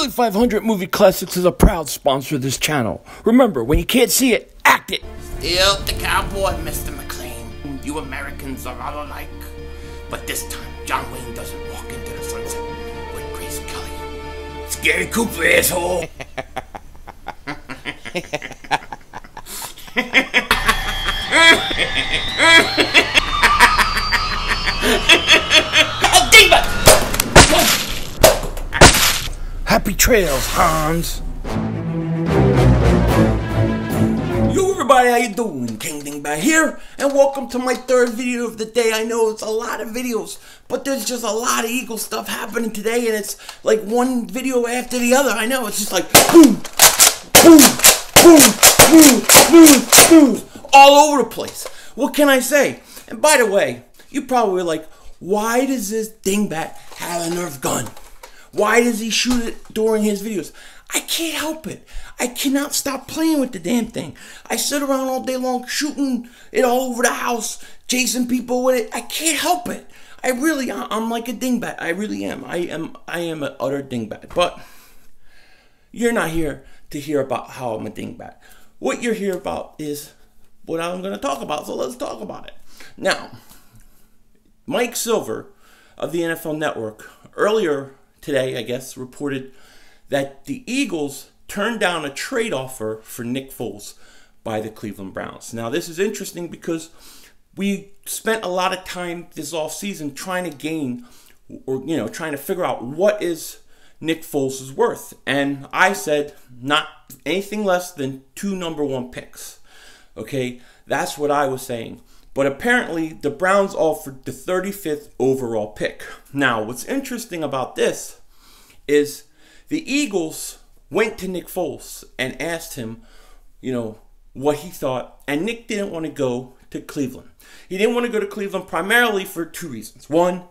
Philly 500 Movie Classics is a proud sponsor of this channel. Remember, when you can't see it, act it. Still the cowboy, Mr. McLean. You Americans are all alike. But this time, John Wayne doesn't walk into the sunset with Grace Kelly. Scary Cooper, asshole. Happy trails, Hans. Yo everybody, how you doing? King Dingbat here, and welcome to my third video of the day. I know it's a lot of videos, but there's just a lot of Eagle stuff happening today, and it's like one video after the other. I know, it's just like boom, boom, boom, boom, boom, boom, all over the place. What can I say? And by the way, you probably were like, why does this Dingbat have a Nerf gun? Why does he shoot it during his videos? I can't help it. I cannot stop playing with the damn thing. I sit around all day long shooting it all over the house, chasing people with it. I can't help it. I'm like a dingbat. I really am. I am an utter dingbat. But you're not here to hear about how I'm a dingbat. What you're here about is what I'm going to talk about. So let's talk about it. Now, Mike Silver of the NFL Network earlier today, I guess, reported that the Eagles turned down a trade offer for Nick Foles by the Cleveland Browns. Now, this is interesting because we spent a lot of time this offseason trying to gain, or trying to figure out what is Nick Foles' worth. And I said not anything less than 2 #1 picks. Okay, that's what I was saying. But apparently, the Browns offered the 35th overall pick. Now, what's interesting about this is the Eagles went to Nick Foles and asked him, what he thought. And Nick didn't want to go to Cleveland. He didn't want to go to Cleveland primarily for 2 reasons. One,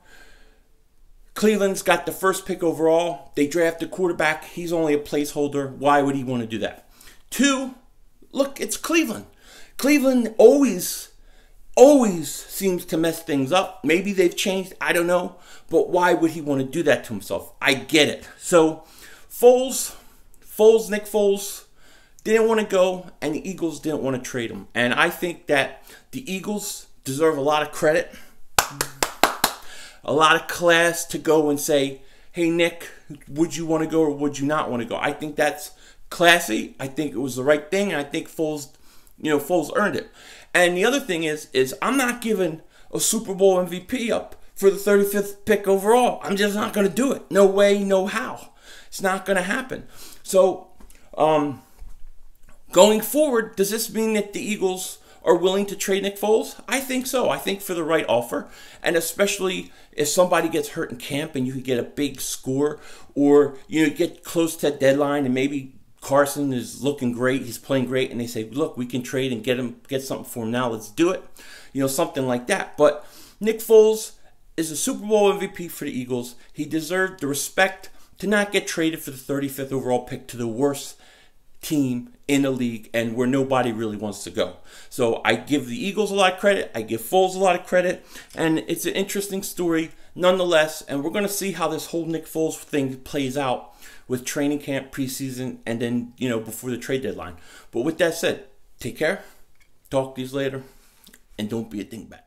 Cleveland's got the first pick overall. They draft a quarterback. He's only a placeholder. Why would he want to do that? 2, look, it's Cleveland. Cleveland always seems to mess things up. Maybe they've changed, I don't know. But why would he want to do that to himself? I get it. So Nick Foles didn't want to go, and the Eagles didn't want to trade him. And I think that the Eagles deserve a lot of credit, a lot of class to go and say, hey, Nick, would you want to go or would you not want to go? I think that's classy. I think it was the right thing, and I think Foles earned it. And the other thing is I'm not giving a Super Bowl MVP up for the 35th pick overall. I'm just not going to do it. No way, no how. It's not going to happen. So, going forward, does this mean that the Eagles are willing to trade Nick Foles? I think so. I think for the right offer. And especially if somebody gets hurt in camp and you could get a big score, or get close to that deadline and maybe Carson is looking great, he's playing great, and they say, look, we can trade and get something for him now, let's do it. Something like that. But Nick Foles is a Super Bowl MVP for the Eagles. He deserved the respect to not get traded for the 35th overall pick to the worst team in the league and where nobody really wants to go. So I give the Eagles a lot of credit. I give Foles a lot of credit. And it's an interesting story nonetheless. And we're going to see how this whole Nick Foles thing plays out with training camp, preseason, and then, before the trade deadline. But with that said, take care. Talk to you later. And don't be a dingbat.